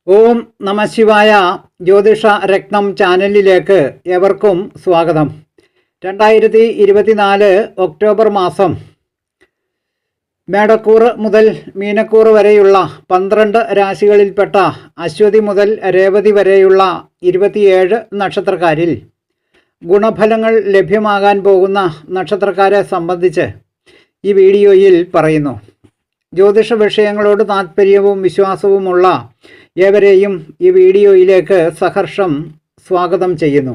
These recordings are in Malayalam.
ഓം നമ ശിവായ. ജ്യോതിഷ രത്നം ചാനലിലേക്ക് ഏവർക്കും സ്വാഗതം. 2024 ഒക്ടോബർ മാസം മേടക്കൂറ് മുതൽ മീനക്കൂറ് വരെയുള്ള 12 രാശികളിൽപ്പെട്ട അശ്വതി മുതൽ രേവതി വരെയുള്ള 27 നക്ഷത്രക്കാരിൽ ഗുണഫലങ്ങൾ ലഭ്യമാകാൻ പോകുന്ന നക്ഷത്രക്കാരെ സംബന്ധിച്ച് ഈ വീഡിയോയിൽ പറയുന്നു. ജ്യോതിഷ വിഷയങ്ങളോട് താൽപ്പര്യവും വിശ്വാസവുമുള്ള ഏവരെയും ഈ വീഡിയോയിലേക്ക് സഹർഷം സ്വാഗതം ചെയ്യുന്നു.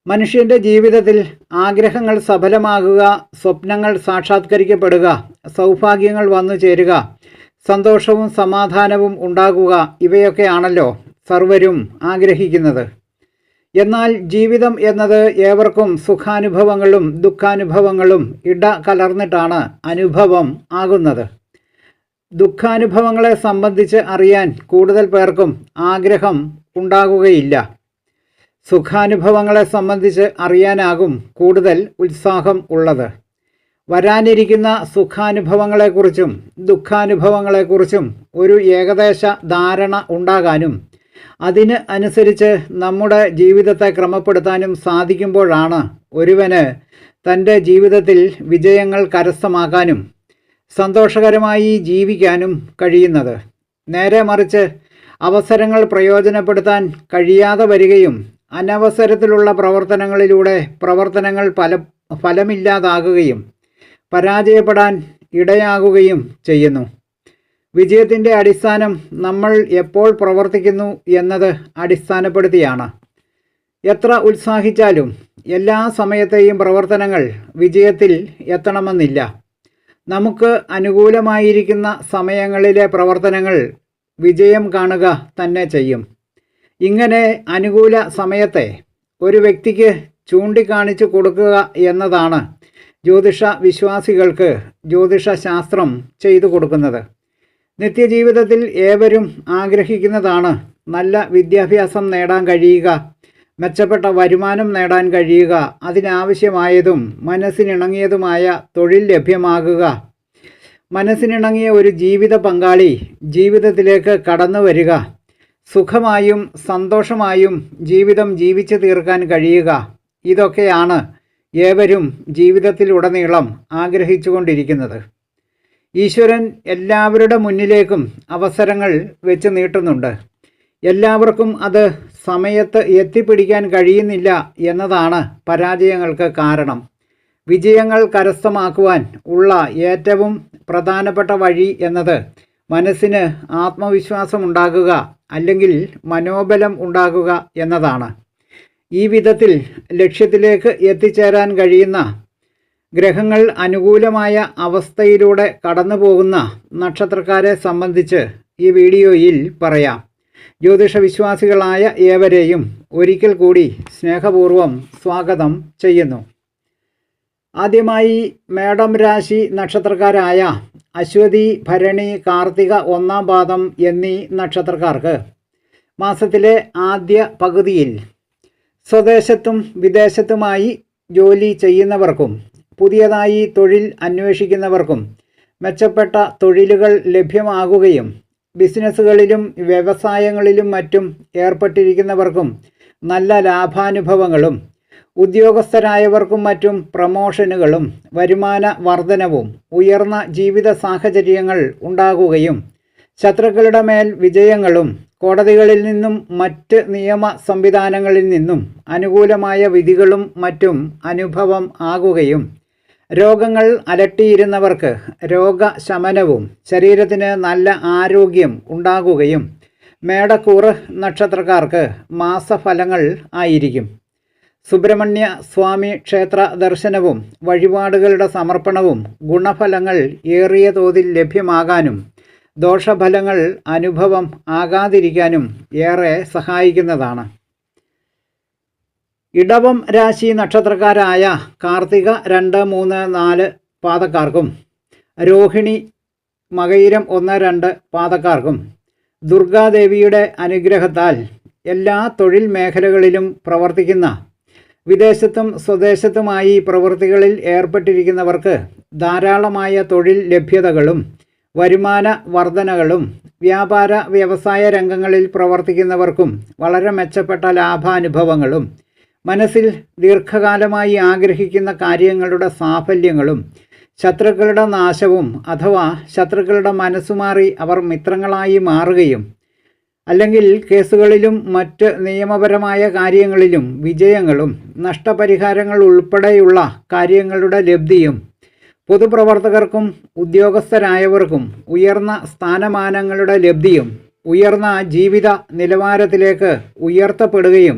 മനുഷ്യൻ്റെ ജീവിതത്തിൽ ആഗ്രഹങ്ങൾ സഫലമാകുക, സ്വപ്നങ്ങൾ സാക്ഷാത്കരിക്കപ്പെടുക, സൗഭാഗ്യങ്ങൾ വന്നു ചേരുക, സന്തോഷവും സമാധാനവും ഉണ്ടാകുക, ഇവയൊക്കെയാണല്ലോ സർവരും ആഗ്രഹിക്കുന്നത്. എന്നാൽ ജീവിതം എന്നത് ഏവർക്കും സുഖാനുഭവങ്ങളും ദുഃഖാനുഭവങ്ങളും ഇടകലർന്നിട്ടാണ് അനുഭവം ആകുന്നത്. ദുഃഖാനുഭവങ്ങളെ സംബന്ധിച്ച് അറിയാൻ കൂടുതൽ പേർക്കും ആഗ്രഹം ഉണ്ടാകുകയില്ല. സുഖാനുഭവങ്ങളെ സംബന്ധിച്ച് അറിയാനാകും കൂടുതൽ ഉത്സാഹം ഉള്ളത്. വരാനിരിക്കുന്ന സുഖാനുഭവങ്ങളെക്കുറിച്ചും ദുഃഖാനുഭവങ്ങളെക്കുറിച്ചും ഒരു ഏകദേശ ധാരണ ഉണ്ടാകാനും അതിന് അനുസരിച്ച് നമ്മുടെ ജീവിതത്തെ ക്രമപ്പെടുത്താനും സാധിക്കുമ്പോഴാണ് ഒരുവന് തൻ്റെ ജീവിതത്തിൽ വിജയങ്ങൾ കരസ്ഥമാക്കാനും സന്തോഷകരമായി ജീവിക്കാനും കഴിയുന്നത്. നേരെ മറിച്ച് അവസരങ്ങൾ പ്രയോജനപ്പെടുത്താൻ കഴിയാതെ വരികയും അനവസരത്തിലുള്ള പ്രവർത്തനങ്ങളിലൂടെ പ്രവർത്തനങ്ങൾ ഫലമില്ലാതാകുകയും പരാജയപ്പെടാൻ ഇടയാകുകയും ചെയ്യുന്നു. വിജയത്തിൻ്റെ അടിസ്ഥാനം നമ്മൾ എപ്പോൾ പ്രവർത്തിക്കുന്നു എന്നത് അടിസ്ഥാനപ്പെടുത്തിയാണ്. എത്ര ഉത്സാഹിച്ചാലും എല്ലാ സമയത്തെയും പ്രവർത്തനങ്ങൾ വിജയത്തിൽ എത്തണമെന്നില്ല. നമുക്ക് അനുകൂലമായിരിക്കുന്ന സമയങ്ങളിലെ പ്രവർത്തനങ്ങൾ വിജയം കാണുക തന്നെ ചെയ്യും. ഇങ്ങനെ അനുകൂല സമയത്തെ ഒരു വ്യക്തിക്ക് ചൂണ്ടിക്കാണിച്ചു കൊടുക്കുക എന്നതാണ് ജ്യോതിഷ വിശ്വാസികൾക്ക് ജ്യോതിഷ ശാസ്ത്രം ചെയ്തു കൊടുക്കുന്നത്. നിത്യജീവിതത്തിൽ ഏവരും ആഗ്രഹിക്കുന്നതാണ് നല്ല വിദ്യാഭ്യാസം നേടാൻ കഴിയുക, മെച്ചപ്പെട്ട വരുമാനം നേടാൻ കഴിയുക, അതിനാവശ്യമായതും മനസ്സിനിണങ്ങിയതുമായ തൊഴിൽ ലഭ്യമാകുക, മനസ്സിനിണങ്ങിയ ഒരു ജീവിത പങ്കാളി ജീവിതത്തിലേക്ക് കടന്നു വരിക, സുഖമായും സന്തോഷമായും ജീവിതം ജീവിച്ചു തീർക്കാൻ കഴിയുക. ഇതൊക്കെയാണ് ഏവരും ജീവിതത്തിലുടനീളം ആഗ്രഹിച്ചുകൊണ്ടിരിക്കുന്നത്. ഈശ്വരൻ എല്ലാവരുടെ മുന്നിലേക്കും അവസരങ്ങൾ വെച്ച് നീട്ടുന്നുണ്ട്. എല്ലാവർക്കും അത് സമയത്ത് എത്തിപ്പിടിക്കാൻ കഴിയുന്നില്ല എന്നതാണ് പരാജയങ്ങൾക്ക് കാരണം. വിജയങ്ങൾ കരസ്ഥമാക്കുവാൻ ഉള്ള ഏറ്റവും പ്രധാനപ്പെട്ട വഴി എന്നത് മനസ്സിന് ആത്മവിശ്വാസം ഉണ്ടാകുക, അല്ലെങ്കിൽ മനോബലം ഉണ്ടാകുക എന്നതാണ്. ഈ വിധത്തിൽ ലക്ഷ്യത്തിലേക്ക് എത്തിച്ചേരാൻ കഴിയുന്ന ഗ്രഹങ്ങൾ അനുകൂലമായ അവസ്ഥയിലൂടെ കടന്നു പോകുന്ന നക്ഷത്രക്കാരെ സംബന്ധിച്ച് ഈ വീഡിയോയിൽ പറയാം. ജ്യോതിഷ വിശ്വാസികളായ ഏവരെയും ഒരിക്കൽ കൂടി സ്നേഹപൂർവ്വം സ്വാഗതം ചെയ്യുന്നു. ആദ്യമായി മേടം രാശി നക്ഷത്രക്കാരായ അശ്വതി, ഭരണി, കാർത്തിക 1-ാം പാദം എന്നീ നക്ഷത്രക്കാർക്ക് മാസത്തിലെ ആദ്യ പകുതിയിൽ സ്വദേശത്തും വിദേശത്തുമായി ജോലി ചെയ്യുന്നവർക്കും പുതിയതായി തൊഴിൽ അന്വേഷിക്കുന്നവർക്കും മെച്ചപ്പെട്ട തൊഴിലുകൾ ലഭ്യമാകുകയും ബിസിനസ്സുകളിലും വ്യവസായങ്ങളിലും മറ്റും ഏർപ്പെട്ടിരിക്കുന്നവർക്കും നല്ല ലാഭാനുഭവങ്ങളും ഉദ്യോഗസ്ഥരായവർക്കും മറ്റും പ്രമോഷനുകളും വരുമാന വർധനവും ഉയർന്ന ജീവിത സാഹചര്യങ്ങൾ ഉണ്ടാകുകയും ശത്രുക്കളുടെ മേൽ വിജയങ്ങളും കോടതികളിൽ നിന്നും മറ്റ് നിയമ സംവിധാനങ്ങളിൽ നിന്നും അനുകൂലമായ വിധികളും മറ്റും അനുഭവം ആകുകയും രോഗങ്ങൾ അലട്ടിയിരുന്നവർക്ക് രോഗശമനവും ശരീരത്തിന് നല്ല ആരോഗ്യം ഉണ്ടാകുകയും മേടക്കൂറ് നക്ഷത്രക്കാർക്ക് മാസഫലങ്ങൾ ആയിരിക്കും. സുബ്രഹ്മണ്യ സ്വാമി ക്ഷേത്ര ദർശനവും വഴിപാടുകളുടെ സമർപ്പണവും ഗുണഫലങ്ങൾ ഏറിയ തോതിൽ ലഭ്യമാകാനും ദോഷഫലങ്ങൾ അനുഭവം ആകാതിരിക്കാനും ഏറെ സഹായിക്കുന്നതാണ്. ഇടവം രാശി നക്ഷത്രക്കാരായ കാർത്തിക 2, 3, 4 പാദക്കാർക്കും രോഹിണി, മകയിരം 1, 2 പാദക്കാർക്കും ദുർഗാദേവിയുടെ അനുഗ്രഹത്താൽ എല്ലാ തൊഴിൽ മേഖലകളിലും പ്രവർത്തിക്കുന്ന വിദേശത്തും സ്വദേശത്തുമായി പ്രവൃത്തികളിൽ ഏർപ്പെട്ടിരിക്കുന്നവർക്ക് ധാരാളമായ തൊഴിൽ ലഭ്യതകളും വരുമാന വർധനകളും വ്യാപാര വ്യവസായ രംഗങ്ങളിൽ പ്രവർത്തിക്കുന്നവർക്കും വളരെ മെച്ചപ്പെട്ട ലാഭാനുഭവങ്ങളും മനസ്സിൽ ദീർഘകാലമായി ആഗ്രഹിക്കുന്ന കാര്യങ്ങളുടെ സാഫല്യങ്ങളും ശത്രുക്കളുടെ നാശവും അഥവാ ശത്രുക്കളുടെ മനസ്സുമാറി അവർ മിത്രങ്ങളായി മാറുകയും അല്ലെങ്കിൽ കേസുകളിലും മറ്റ് നിയമപരമായ കാര്യങ്ങളിലും വിജയങ്ങളും നഷ്ടപരിഹാരങ്ങൾ ഉൾപ്പെടെയുള്ള കാര്യങ്ങളുടെ ലബ്ധിയും പൊതുപ്രവർത്തകർക്കും ഉദ്യോഗസ്ഥരായവർക്കും ഉയർന്ന സ്ഥാനമാനങ്ങളുടെ ലബ്ധിയും ഉയർന്ന ജീവിത നിലവാരത്തിലേക്ക് ഉയർത്തപ്പെടുകയും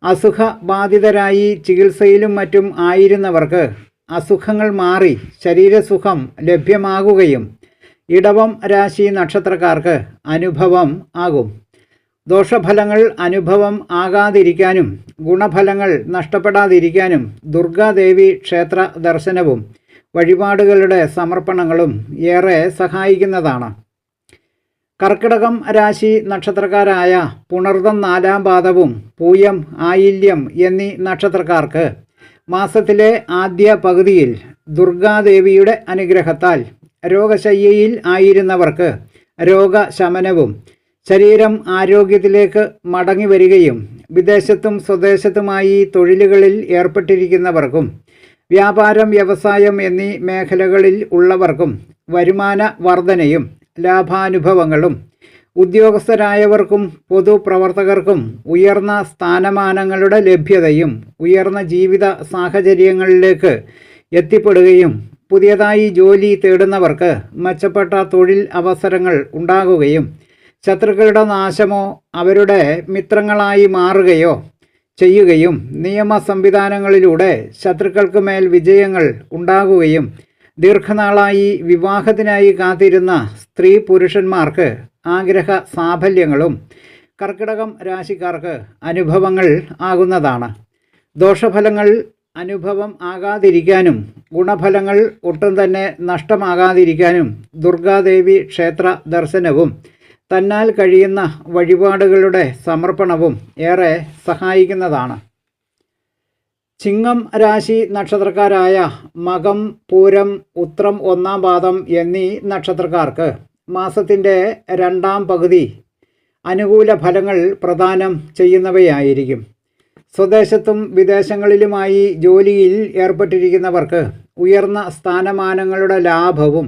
അസുഖബാധിതരായി ചികിത്സയിലും മറ്റും ആയിരുന്നവർക്ക് അസുഖങ്ങൾ മാറി ശരീരസുഖം ലഭ്യമാകുകയും ഇടവം രാശി നക്ഷത്രക്കാർക്ക് അനുഭവം ആകും. ദോഷഫലങ്ങൾ അനുഭവം ആകാതിരിക്കാനും ഗുണഫലങ്ങൾ നഷ്ടപ്പെടാതിരിക്കാനും ദുർഗാദേവി ക്ഷേത്ര ദർശനവും വഴിപാടുകളുടെ സമർപ്പണങ്ങളും ഏറെ സഹായിക്കുന്നതാണ്. കർക്കിടകം രാശി നക്ഷത്രക്കാരായ പുണർദം 4-ാം പാദവും പൂയം ആയില്യം എന്നീ നക്ഷത്രക്കാർക്ക് മാസത്തിലെ ആദ്യ പകുതിയിൽ ദുർഗാദേവിയുടെ അനുഗ്രഹത്താൽ രോഗശയ്യയിൽ ആയിരുന്നവർക്ക് രോഗശമനവും ശരീരം ആരോഗ്യത്തിലേക്ക് മടങ്ങി വരികയും വിദേശത്തും സ്വദേശത്തുമായി തൊഴിലുകളിൽ ഏർപ്പെട്ടിരിക്കുന്നവർക്കും വ്യാപാരം വ്യവസായം എന്നീ മേഖലകളിൽ ഉള്ളവർക്കും വരുമാന വർധനയും ലാഭാനുഭവങ്ങളും ഉദ്യോഗസ്ഥരായവർക്കും പൊതുപ്രവർത്തകർക്കും ഉയർന്ന സ്ഥാനമാനങ്ങളുടെ ലഭ്യതയും ഉയർന്ന ജീവിത സാഹചര്യങ്ങളിലേക്ക് എത്തിപ്പെടുകയും പുതിയതായി ജോലി തേടുന്നവർക്ക് മെച്ചപ്പെട്ട തൊഴിൽ അവസരങ്ങൾ ഉണ്ടാകുകയും ശത്രുക്കളുടെ നാശമോ അവരുടെ മിത്രങ്ങളായി മാറുകയോ ചെയ്യുകയും നിയമ സംവിധാനങ്ങളിലൂടെ ശത്രുക്കൾക്ക് മേൽ വിജയങ്ങൾ ഉണ്ടാകുകയും ദീർഘനാളായി വിവാഹത്തിനായി കാത്തിരുന്ന സ്ത്രീ പുരുഷന്മാർക്ക് ആഗ്രഹ സാഫല്യങ്ങളും കർക്കിടകം രാശിക്കാർക്ക് അനുഭവങ്ങൾ ആകുന്നതാണ്. ദോഷഫലങ്ങൾ അനുഭവം ആകാതിരിക്കാനും ഗുണഫലങ്ങൾ ഒട്ടും തന്നെ നഷ്ടമാകാതിരിക്കാനും ദുർഗാദേവി ക്ഷേത്ര ദർശനവും തന്നാൽ കഴിയുന്ന വഴിപാടുകളുടെ സമർപ്പണവും ഏറെ സഹായിക്കുന്നതാണ്. ചിങ്ങം രാശി നക്ഷത്രക്കാരായ മകം പൂരം ഉത്രം 1-ാം പാദം എന്നീ നക്ഷത്രക്കാർക്ക് മാസത്തിൻ്റെ 2-ാം പകുതി അനുകൂല ഫലങ്ങൾ പ്രദാനം ചെയ്യുന്നവയായിരിക്കും. സ്വദേശത്തും വിദേശങ്ങളിലുമായി ജോലിയിൽ ഏർപ്പെട്ടിരിക്കുന്നവർക്ക് ഉയർന്ന സ്ഥാനമാനങ്ങളുടെ ലാഭവും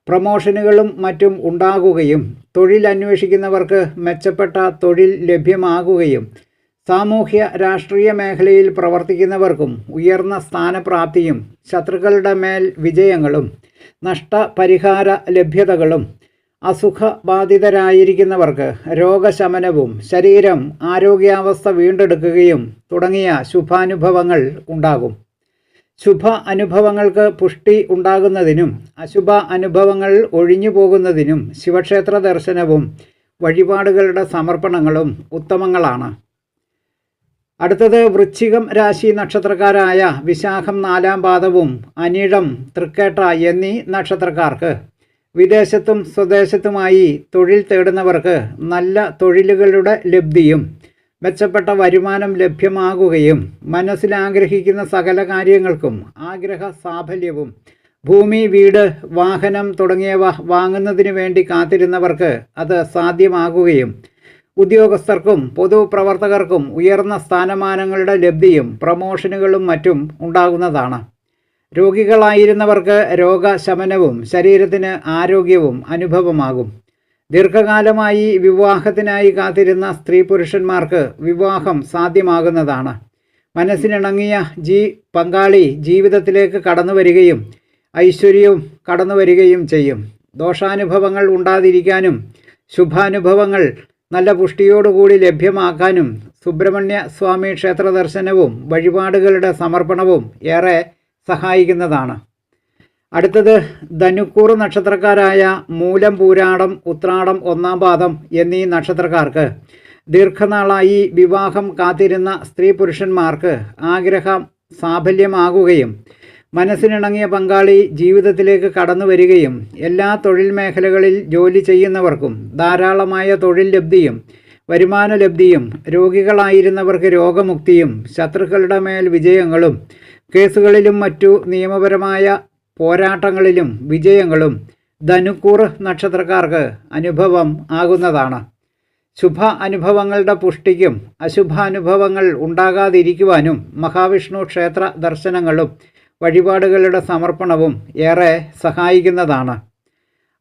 പ്രമോഷനുകളും മറ്റും ഉണ്ടാകുകയും തൊഴിൽ അന്വേഷിക്കുന്നവർക്ക് മെച്ചപ്പെട്ട തൊഴിൽ ലഭ്യമാകുകയും സാമൂഹ്യ രാഷ്ട്രീയ മേഖലയിൽ പ്രവർത്തിക്കുന്നവർക്കും ഉയർന്ന സ്ഥാനപ്രാപ്തിയും ശത്രുക്കളുടെ മേൽ വിജയങ്ങളും നഷ്ടപരിഹാര ലഭ്യതകളും അസുഖബാധിതരായിരിക്കുന്നവർക്ക് രോഗശമനവും ശരീരം ആരോഗ്യാവസ്ഥ വീണ്ടെടുക്കുകയും തുടങ്ങിയ ശുഭാനുഭവങ്ങൾ ഉണ്ടാകും. ശുഭ അനുഭവങ്ങൾക്ക് പുഷ്ടി ഉണ്ടാകുന്നതിനും അശുഭ അനുഭവങ്ങൾ ഒഴിഞ്ഞു പോകുന്നതിനും ശിവക്ഷേത്ര ദർശനവും വഴിപാടുകളുടെ സമർപ്പണങ്ങളും ഉത്തമങ്ങളാണ്. അടുത്തത് വൃശ്ചികം രാശി നക്ഷത്രക്കാരായ വിശാഖം 4-ാം പാദവും അനിഴം തൃക്കേട്ട എന്നീ നക്ഷത്രക്കാർക്ക് വിദേശത്തും സ്വദേശത്തുമായി തൊഴിൽ തേടുന്നവർക്ക് നല്ല തൊഴിലുകളുടെ ലബ്ധിയും മെച്ചപ്പെട്ട വരുമാനം ലഭ്യമാകുകയും മനസ്സിലാഗ്രഹിക്കുന്ന സകല കാര്യങ്ങൾക്കും ആഗ്രഹ സാഫല്യവും ഭൂമി വീട് വാഹനം തുടങ്ങിയവ വാങ്ങുന്നതിന് വേണ്ടി കാത്തിരുന്നവർക്ക് അത് സാധ്യമാകുകയും ഉദ്യോഗസ്ഥർക്കും പൊതുപ്രവർത്തകർക്കും ഉയർന്ന സ്ഥാനമാനങ്ങളുടെ ലബ്ധിയും പ്രമോഷനുകളും മറ്റും ഉണ്ടാകുന്നതാണ്. രോഗികളായിരുന്നവർക്ക് രോഗശമനവും ശരീരത്തിന് ആരോഗ്യവും അനുഭവമാകും. ദീർഘകാലമായി വിവാഹത്തിനായി കാത്തിരുന്ന സ്ത്രീ പുരുഷന്മാർക്ക് വിവാഹം സാധ്യമാകുന്നതാണ്. മനസ്സിനിണങ്ങിയ പങ്കാളി ജീവിതത്തിലേക്ക് കടന്നു വരികയും ഐശ്വര്യവും കടന്നു വരികയും ചെയ്യും. ദോഷാനുഭവങ്ങൾ ഉണ്ടാതിരിക്കാനും ശുഭാനുഭവങ്ങൾ നല്ല പുഷ്ടിയോടുകൂടി ലഭ്യമാക്കാനും സുബ്രഹ്മണ്യ സ്വാമി ക്ഷേത്ര ദർശനവും വഴിപാടുകളുടെ സമർപ്പണവും ഏറെ സഹായിക്കുന്നതാണ്. അടുത്തത് ധനുക്കൂർ നക്ഷത്രക്കാരായ മൂലം പൂരാടം ഉത്രാടം 1-ാം പാദം എന്നീ നക്ഷത്രക്കാർക്ക് ദീർഘനാളായി വിവാഹം കാത്തിരുന്ന സ്ത്രീ പുരുഷന്മാർക്ക് ആഗ്രഹം സാഫല്യമാകുകയും മനസ്സിനിണങ്ങിയ പങ്കാളി ജീവിതത്തിലേക്ക് കടന്നു വരികയും എല്ലാ തൊഴിൽ മേഖലകളിൽ ജോലി ചെയ്യുന്നവർക്കും ധാരാളമായ തൊഴിൽ ലബ്ധിയും വരുമാന ലബ്ധിയും രോഗികളായിരുന്നവർക്ക് രോഗമുക്തിയും ശത്രുക്കളുടെ മേൽ വിജയങ്ങളും കേസുകളിലും മറ്റു നിയമപരമായ പോരാട്ടങ്ങളിലും വിജയങ്ങളും ധനുക്കൂർ നക്ഷത്രക്കാർക്ക് അനുഭവം ആകുന്നതാണ്. ശുഭ അനുഭവങ്ങളുടെ പുഷ്ടിക്കും അശുഭാനുഭവങ്ങൾ ഉണ്ടാകാതിരിക്കുവാനും മഹാവിഷ്ണു ക്ഷേത്ര ദർശനങ്ങളും വഴിപാടുകളുടെ സമർപ്പണവും ഏറെ സഹായിക്കുന്നതാണ്.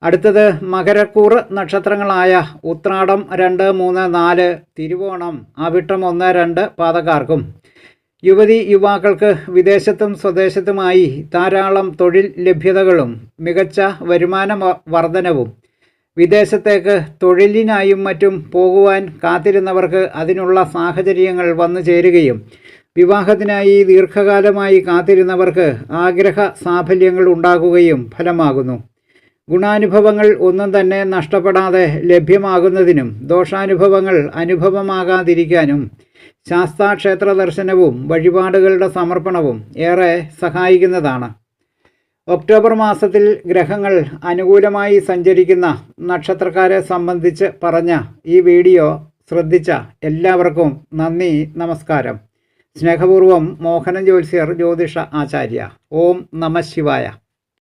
അടുത്തത് മകരക്കൂർ നക്ഷത്രങ്ങളായ ഉത്രാടം 2, 3, 4, തിരുവോണം, അവിട്ടം 1, 2 പാദക്കാർക്കും യുവതി യുവാക്കൾക്ക് വിദേശത്തും സ്വദേശത്തുമായി ധാരാളം തൊഴിൽ ലഭ്യതകളും മികച്ച വരുമാന വർധനവും, വിദേശത്തേക്ക് തൊഴിലിനായും മറ്റും പോകുവാൻ കാത്തിരുന്നവർക്ക് അതിനുള്ള സാഹചര്യങ്ങൾ വന്നു ചേരുകയും വിവാഹത്തിനായി ദീർഘകാലമായി കാത്തിരുന്നവർക്ക് ആഗ്രഹ സാഫല്യങ്ങൾ ഉണ്ടാകുകയും ഫലമാകുന്നു. ഗുണാനുഭവങ്ങൾ ഒന്നും തന്നെ നഷ്ടപ്പെടാതെ ലഭ്യമാകുന്നതിനും ദോഷാനുഭവങ്ങൾ അനുഭവമാകാതിരിക്കാനും ശാസ്താക്ഷേത്ര ദർശനവും വഴിപാടുകളുടെ സമർപ്പണവും ഏറെ സഹായിക്കുന്നതാണ്. ഒക്ടോബർ മാസത്തിൽ ഗ്രഹങ്ങൾ അനുകൂലമായി സഞ്ചരിക്കുന്ന നക്ഷത്രക്കാരെ സംബന്ധിച്ച് പറഞ്ഞ ഈ വീഡിയോ ശ്രദ്ധിച്ച എല്ലാവർക്കും നന്ദി, നമസ്കാരം. സ്നേഹപൂർവം മോഹനൻ ജ്യോത്സ്യർ ജ്യോതിഷ ആചാര്യ. ഓം നമഃ ശിവായ.